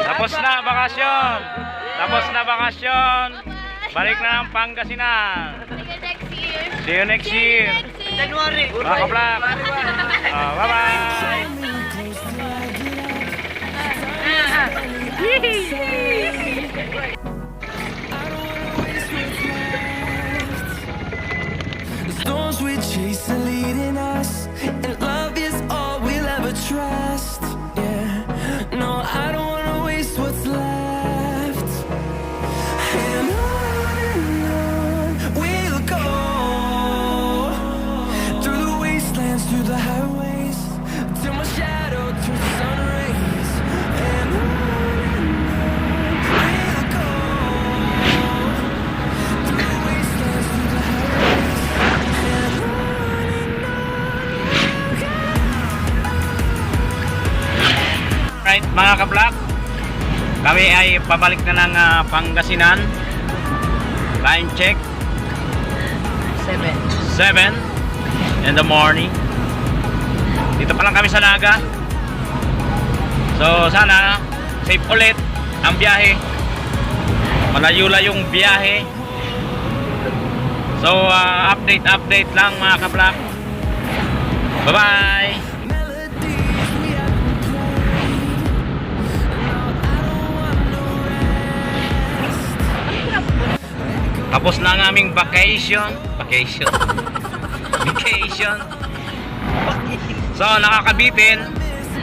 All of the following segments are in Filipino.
Tapos na bakasyon. Tapos na bakasyon. Balik na ng Pangasinan. See you next year. January. Mga kablak. Bye-bye. Storms we chase are leading us, and love is all we'll ever trust. Yeah, no, I don't wanna waste what's left. And on we'll go, through the wastelands, through the highways, till my shadow turns to sun rays. And on we'll go, through the wastelands, through the highways. Right, mga kablak, kami ay pabalik na ng Pangasinan. Time check 7 in the morning. Dito pa lang kami sa Naga. So sana safe ulit ang biyahe. Malayo-layong yung biyahe. So update lang mga kablak. Bye bye. Tapos na ang aming vacation. So nakakabitin,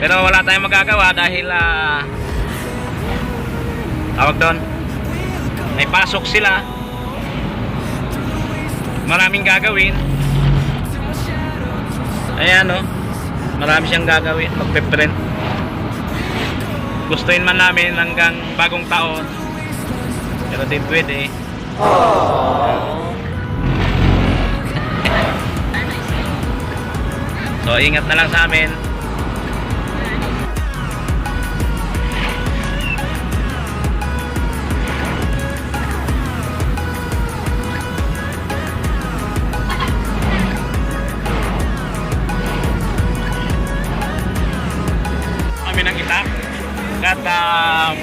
pero wala tayong magagawa dahil tawag doon, may pasok sila, maraming gagawin. Ayan, marami siyang gagawin, magpe-print. Gustuin man namin hanggang bagong taon, pero di pwede. So ingat na lang sa amin. Kami ng itak at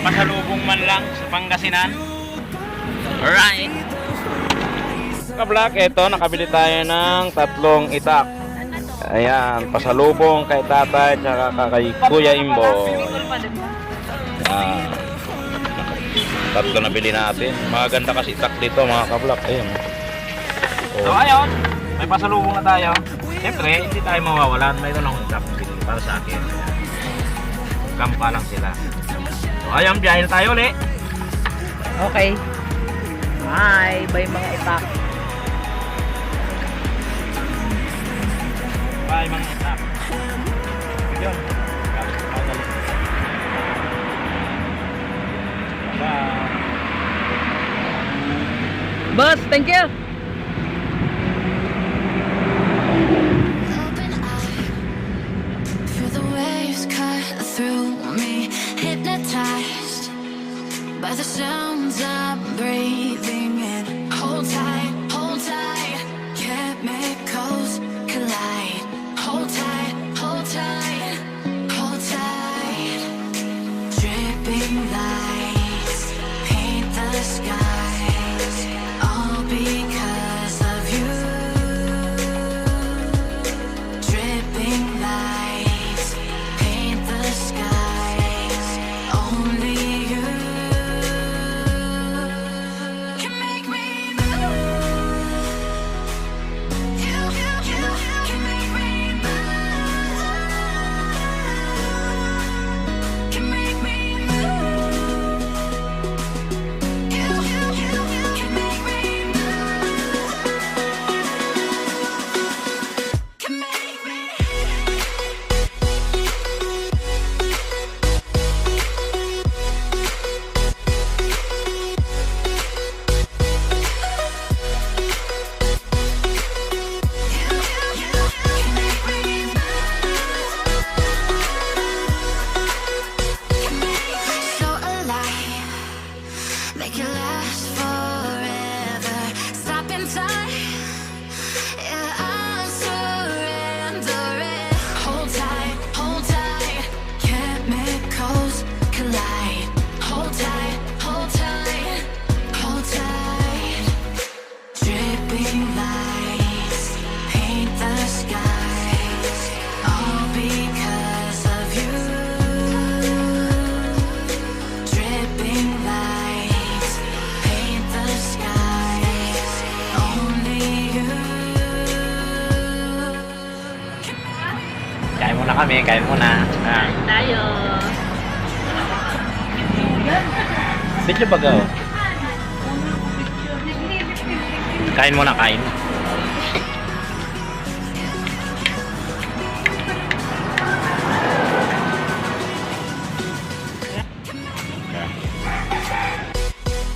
pasalubong man lang sa Pangasinan. Alright. Kablak, ito nakabili tayo ng 3 itak. Ayan, pasalubong kay tatay at kay Kuya Imbo. 3 nabili natin. Maganda kasi itak dito mga kablak. Ayan. So ayun, may pasalubong na tayo. Siyempre, hindi tayo mawawalan. Mayroon akong itak binili para sa akin. Kampa lang sila. So ayun, biyahe na tayo ulit. Okay. Bye. Bye mga itak. Bye mga itak. Yun. Bye. Boss, thank you. Open eye, feel the waves cut through me, hypnotized by the sounds I'm breathing in. Hold tight, chemicals collide. Hold tight, hold tight, hold tight. Dripping lights paint the skies, all because of you. Dripping lights paint the skies, only you can make me move. kami, kain muna. Tayo. Video baga oh. Kain muna, kain.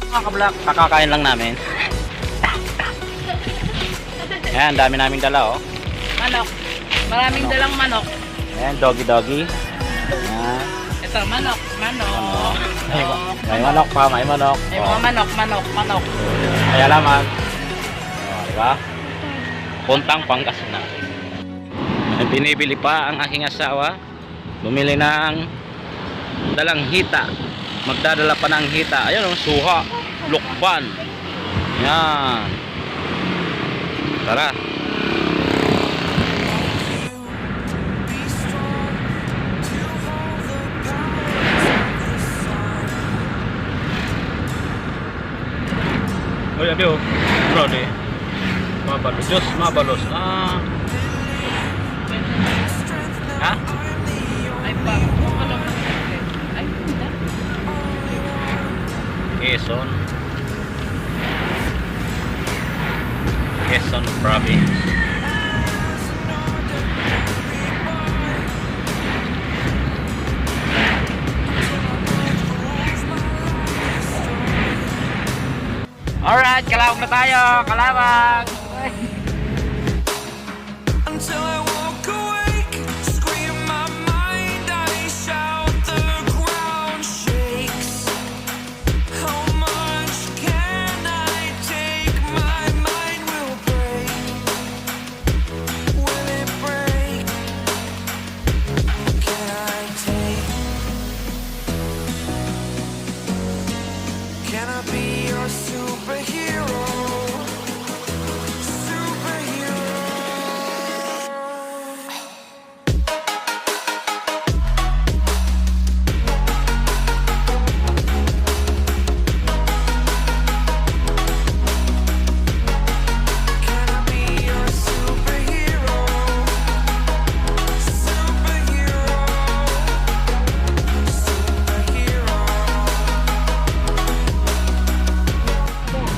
Mga kablak, kakakain lang namin. Ayan, dami naming dala oh. Manok. Maraming dalang manok. Ayan, doggy. Ayan. Ito, manok. May manok pa, may manok. May mga manok. Kaya laman. Diba? Puntang Pangasinan. Binibili pa ang aking asawa. Bumili ng dalang hita. Magdadala pa ng hita. Ayun, suha, lukban. Yan. Tara. Oh, ya veo. Bro, deh. Mabalos. Diyos, mabalos. Ah. Ha? Ay, pa. Ay, hindi. Quezon Province. Alright, kalawag na tayo. Kalawag. Until I walk awake, scream my mind, I shout, the ground shakes. How much can I take? My mind will break. Will it break? Can I take? Can I be your superhero?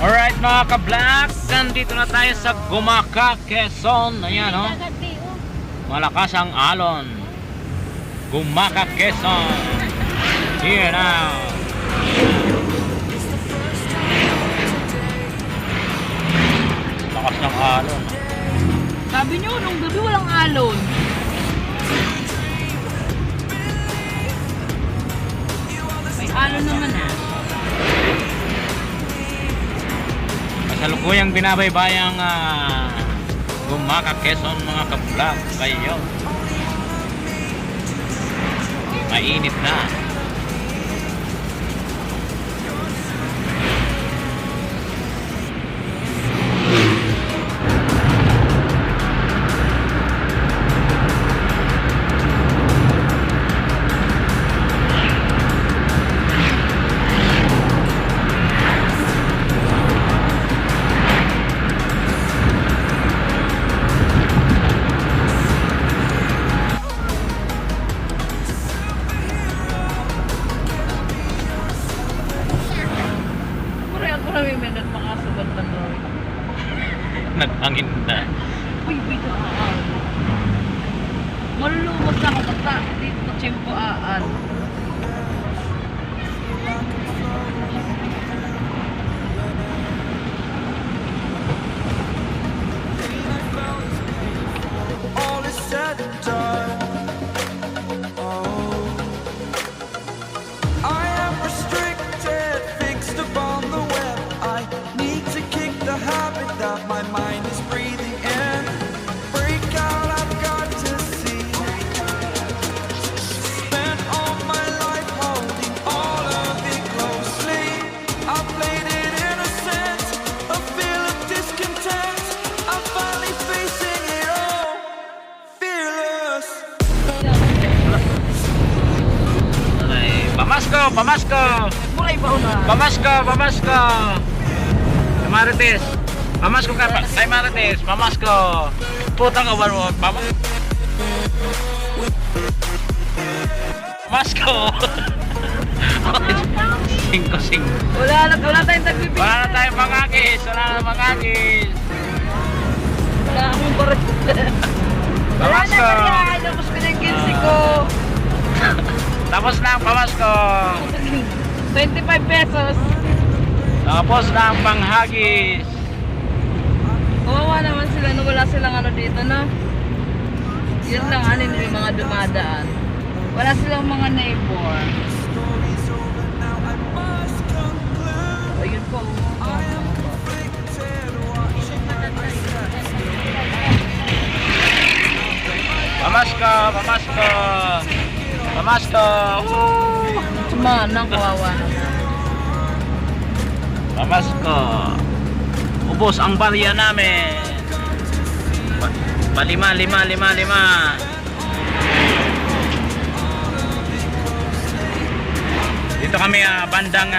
Alright mga ka-black, nandito na tayo sa Gumaca, Quezon. Ayan oh. Malakas ang alon. Gumaca, Quezon. Here now. Lakas ng alon. Sabi nyo, nung gabi walang alon. May alon naman ah. Kasalukuyang binabaybayang Gumaca, Quezon mga ka-vlog kayo. Mainit na. Nag-angin na. Uy, malulumot na ako basta dito na tsempoaan. All is said and done. Oh, I am restricted, fixed upon the web. I need to kick the habit that my mind is breathing in. Break out, I've got to see. Spent all my life holding all of it closely. I played it innocent, a feel of discontent. I'm finally facing it all, fearless. Pamasko! Pamasko! Mulay ba una? Pamasko! Pamasko! Kay Marites! Pamasko ka! Kay Marites! Pamasko! Putang kawan mo! Pamasko! Masko! 5-5. Wala tayong tagbibigay. Wala na tayong mangagis. Wala akong baril. Wala na Pamasko! kaya. Tapos pinag-gilsi ko. Tapos na ang pamasko. 25 pesos. Tapos na ang panghagis. Kawawa naman sila no, wala silang ano dito, no? Yun lang, ano yung mga dumadaan. Wala silang mga neighbor. Ayun po. Pamasko! Woo! Manang kawawa naman. Pamasko! Ubos ang barya namin. Palima. Dito kami bandang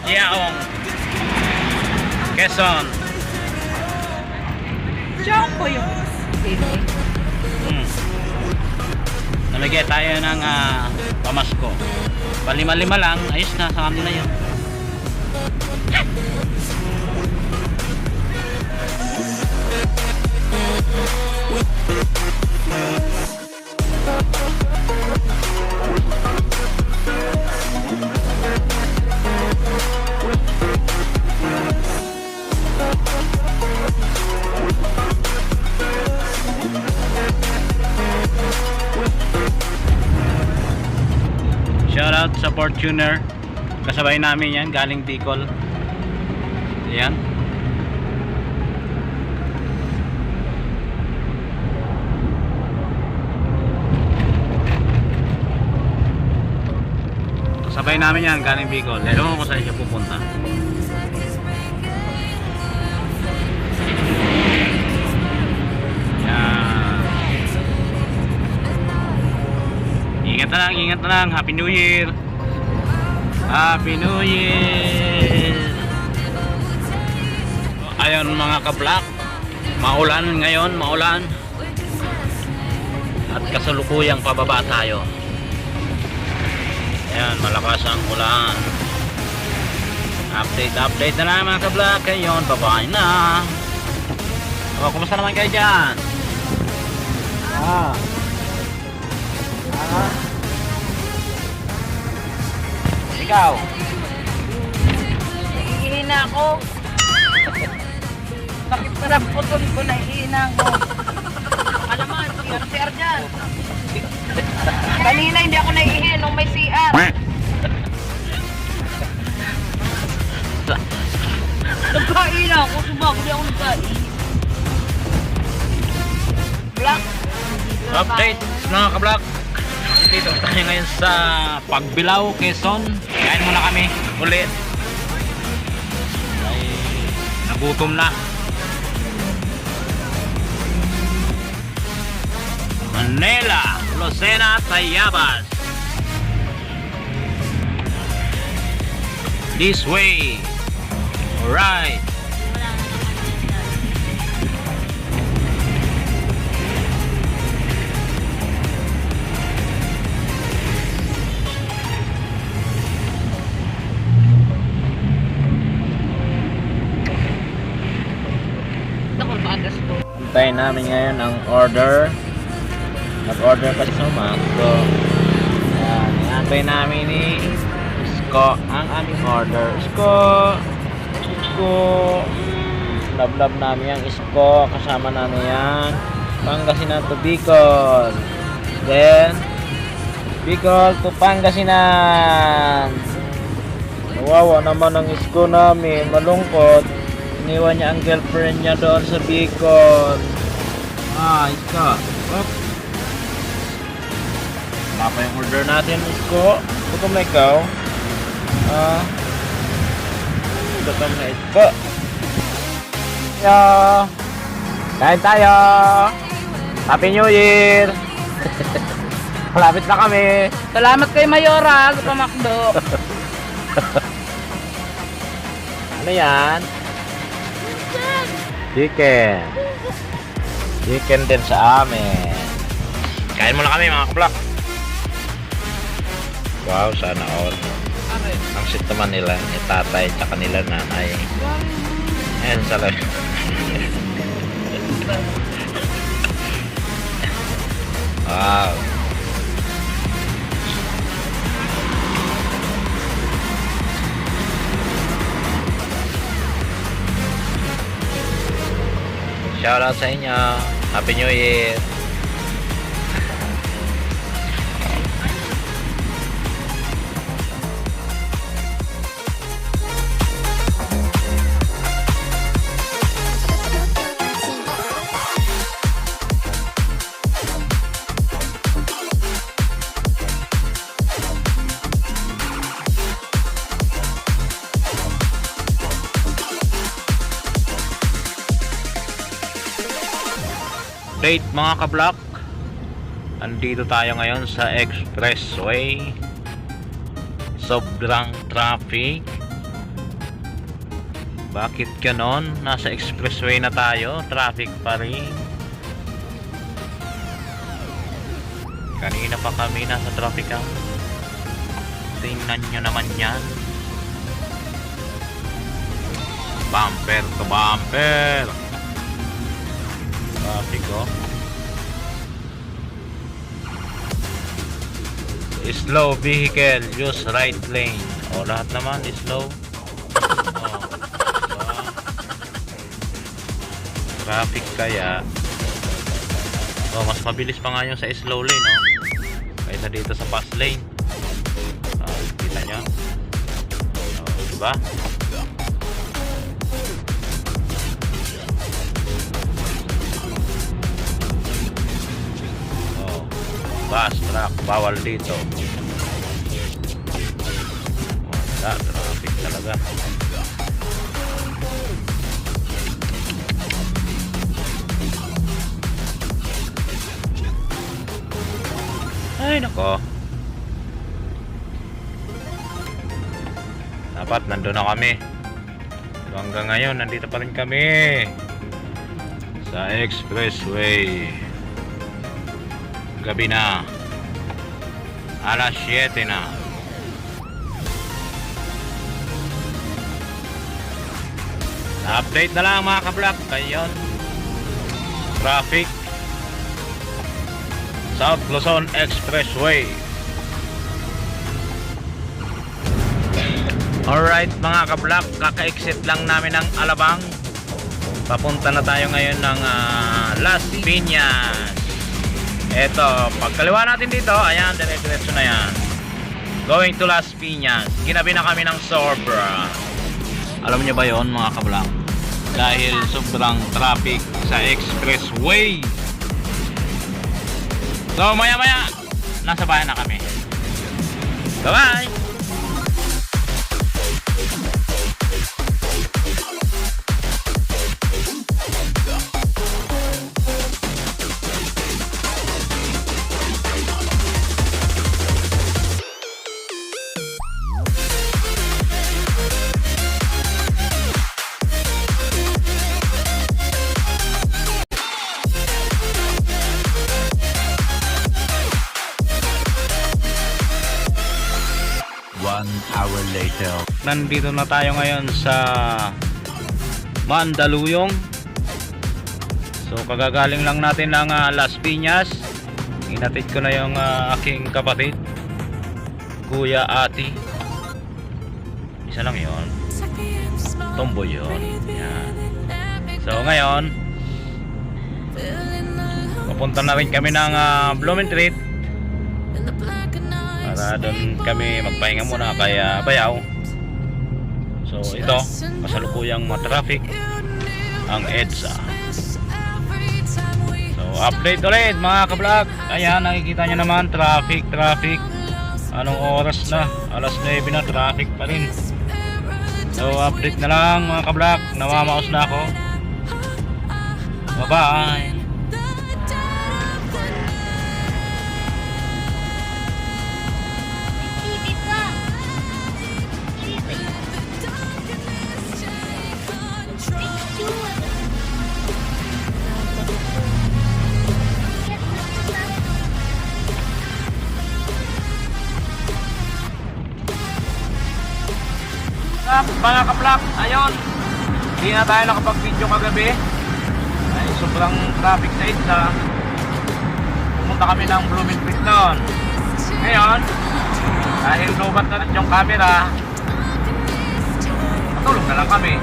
Tiaong, Quezon. Diyan po yung sili. Namigay tayo ng pamasko. Palima lang, ayos na sa amin na yun. Shoutout sa Fortuner. Kasabay namin yan, galing Bicol. Ayan. Kasabay namin yan, galing Bicol. Ewan ko saan siya pupunta. Ingat na lang. Happy New Year. Ayun mga ka-vlog, maulan ngayon, at kasalukuyang pababa tayo. Ayan, malakas ang ulan. Update na lang mga ka-vlog. Ngayon, babay na. Kumusta naman kayo dyan? Ikaw? Naiihina ako. Bakit parang putol ko, naiihina ako. Alam mo, CR dyan. Kanina hindi ako naiihi nung may CR. Nagkain ako, subago di ako nagkain. Black. Update mga ka-vlog. Dito tayo ngayon sa Pagbilao, Quezon. Kain muna kami ulit. Ay, nagutom na. Manila, Lucena, Tayabas. This way. Alright. Antayin namin ngayon ang order. Nag-order kasi sa Macdo. Ayan, antayin namin ni Isko ang aming order. Isko! Love namin yung Isko. Kasama namin yan Pangasinan to Bicol. Then Bicol to Pangasinan. Kawawa naman ang Isko namin. Malungkot. Iniwan niya ang girlfriend niya doon sa Bicol. Isko. Wala pa yung order natin, Isko. Gutom na ikaw. Gutom na Isko. Kain tayo. Happy New Year. Malapit na kami. Salamat kay Mayora sa pamakdo. Ano yan? Chicken din sa amin. Kain muna kami mga kablak. Wow, sana all. Are. Ang sit naman nila, ni tatay tsaka nila nanay. Ayan sa live. Wow. Shout out sa inyo. Happy New Year. Update mga kablak, andito tayo ngayon sa expressway. Sobrang traffic. Bakit ganon? Nasa expressway na tayo, traffic pa rin. Kanina pa kami nasa traffic ah. Tingnan nyo naman yan. Bumper to bumper. Traffic oh. Slow vehicle, use right lane. O lahat naman slow. Oh, traffic kaya. Oh, mas mabilis pa nga yung sa slow lane no? Kaysa dito sa fast lane. Kita nyo? Oh, diba? Bus, truck, bawal dito. Wala, traffic talaga. Ay nako. Dapat nandun na kami. Hanggang ngayon nandito pa rin kami sa expressway. Gabi na, alas 7 na. Update na lang mga kablak. Ngayon traffic South Luzon Expressway. Alright mga kablak, kaka-exit lang namin ng Alabang. Papunta na tayo ngayon ng Las Piñas. Eto, pagkaliwa natin dito, ayan, dire-diretso na yan. Going to Las Piñas. Ginabi na kami ng sobra. Alam nyo ba yon mga kablak? Dahil sobrang traffic sa expressway. So, maya-maya, nasa bayan na kami. Bye-bye! Hour later. Nandito na tayo ngayon sa Mandaluyong. So kagagaling lang natin ng Las Piñas. Inatid ko na yung aking kapatid, Kuya Ati. Isa lang yon, tomboy yun. Yan. So ngayon papunta na rin kami ng Blumentritt para doon kami magpahinga muna kaya Bayaw. So ito, kasalukuyang traffic ang EDSA. So update ulit mga kablog. Ayan, nakikita nyo naman traffic. Anong oras na? Alas 9 na, traffic pa rin. So update na lang mga kablog. Namamaos na ako. Bye bye. Mga ka-vlog, ayun. Hindi na tayo nakapag-video kagabi. Ay, sobrang traffic sa isla. Pumunta kami ng Blooming Creek noon. Ngayon, dahil lubat na rin yung camera, matulog na lang kami.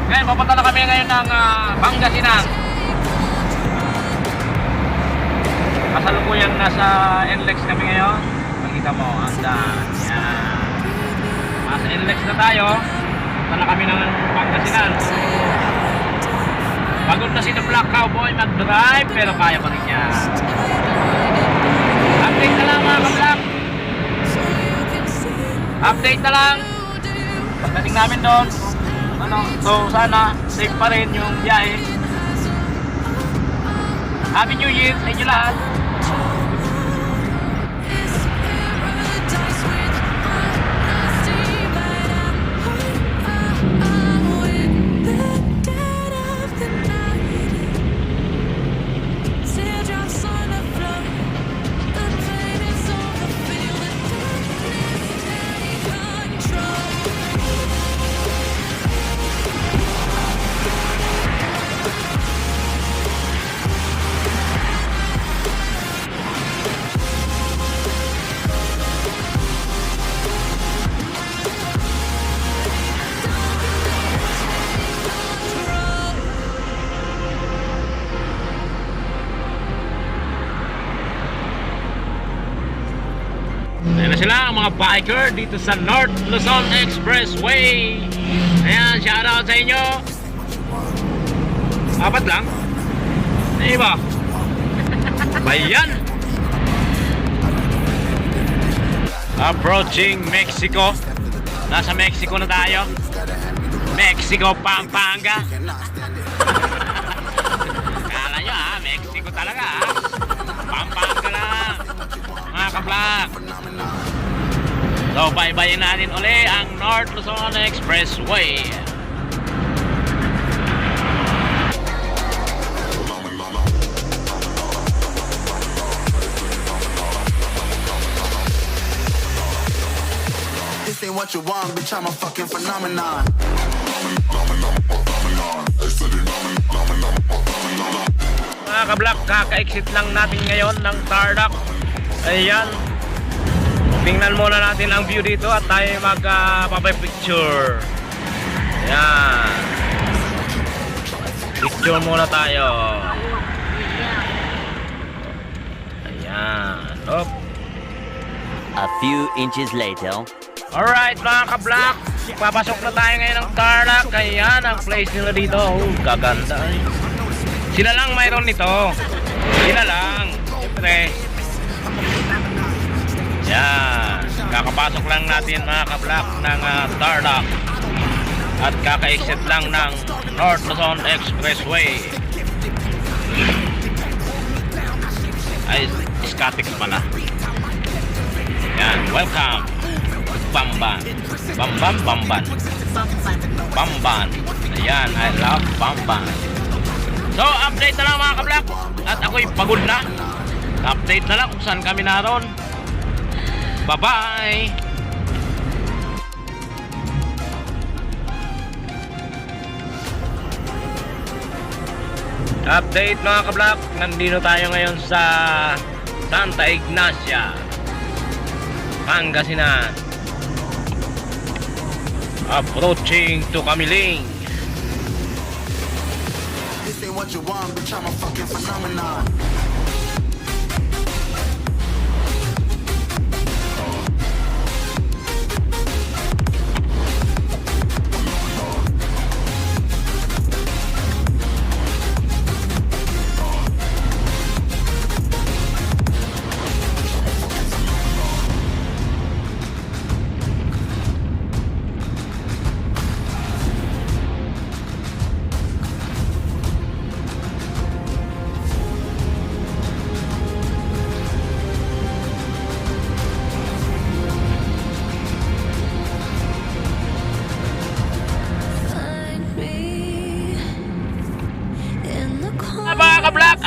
Ngayon, papunta na kami ngayon ng Pangasinan. Kasalukuyang nasa NLEX kami ngayon. Makita mo, ang daan. Yan. Nasa NLEX na tayo. Punta na kami ng Pangasinan. Pagod na si The Black Cowboy mag-drive, pero kaya pa rin niya. Update na lang mga ka-vlog. Update na lang. Pagdating namin doon, so sana safe pa rin yung biyahe. Happy New Year sa inyo lahat. Ayan na sila ang mga biker dito sa North Luzon Expressway. Ayan, shoutout sa inyo. Apat lang? Ay ba? Bayan. Approaching Mexico. Nasa Mexico na tayo. Mexico, Pampanga. Kala nyo Mexico talaga Pampanga lang mga ka-vlog. So baybayin natin uli ang North Luzon Expressway. This ain't what you want, bitch, I'm a fucking phenomenon. Mga ka-vlog, kaka-exit lang natin ngayon ng Tarlac. Ayan. Tingnan muna natin ang view dito at tayo magpapapicture. Ayan. Picture muna tayo. Ayan. Op. A few inches later. Alright mga ka-vlog, papasok na tayo ngayon ng Tarlac. Ayan ang place nila dito. Oh, gaganda. Sila lang mayroon nito. Sila lang. Siyempre. Yan. Kakapasok lang natin mga ka-vlog ng Tarlac. At kaka-exit lang ng North Luzon Expressway. Ay, Scotix pala. Yan, welcome. Bamban. Bamban, Bamban. Bamban. Ayan, I love Bamban. So, update na lang mga ka-vlog. At ako'y pagod na. Update na lang kung saan kami naroon. Bye-bye! Update mga ka-vlog. Nandito tayo ngayon sa Santa Ignacia, Pangasinan. Approaching to Kamiling. This ain't what you want, bitch, I'm a fucking phenomenon.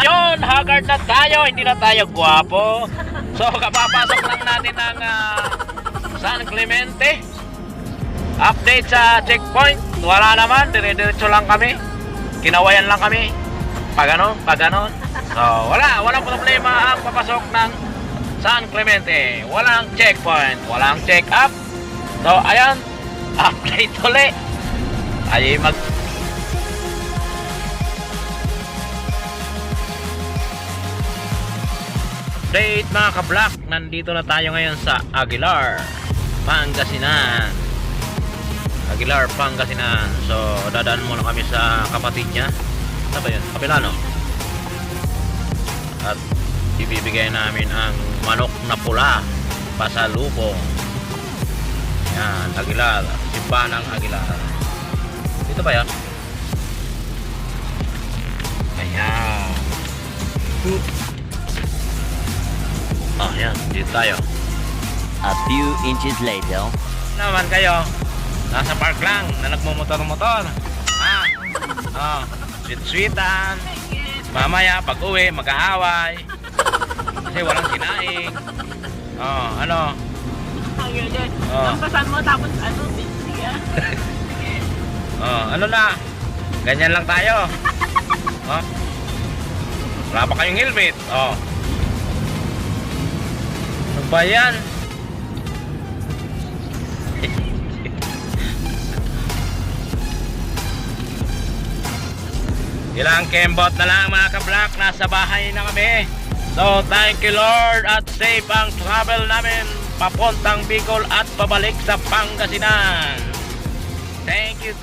Ayun, haggard na tayo, hindi na tayo gwapo. So, kapapasok lang natin ng San Clemente. Update sa checkpoint. Wala naman. Dire-diretso lang kami. Kinawayan lang kami. Pag ganon. So, walang problema ang papasok ng San Clemente. Walang checkpoint. Walang check-up. So, ayan. Update ulit. Ay update mga ka-block. Nandito na tayo ngayon sa Aguilar, Pangasinan. Aguilar, Pangasinan. So, dadaan muna kami sa kapatid niya. Ano ba yun? Kapilano. At ibibigay namin ang manok na pula pasalubong. Yan, Aguilar. Simbahan ng Aguilar. Dito ba yan? Ayan. Oh, yan. Dito tayo. A few inches later. Naman kayo. Nasa park lang na nagmumotor-motor. Oh, sweet-sweetan. Mamaya, pag uwi, mag-aaway. Kasi walang kinain. Oh, ano? Oh. Pasan mo tapos ano, busy ah. Oh, ano na? Ganyan lang tayo. Oh. Wala pa kayong helmet. Oh. Ano ba yan? Ilang kembot na lang mga ka-block. Nasa bahay na kami. So thank you Lord. At safe ang travel namin papuntang Bicol at pabalik sa Pangasinan. Thank you.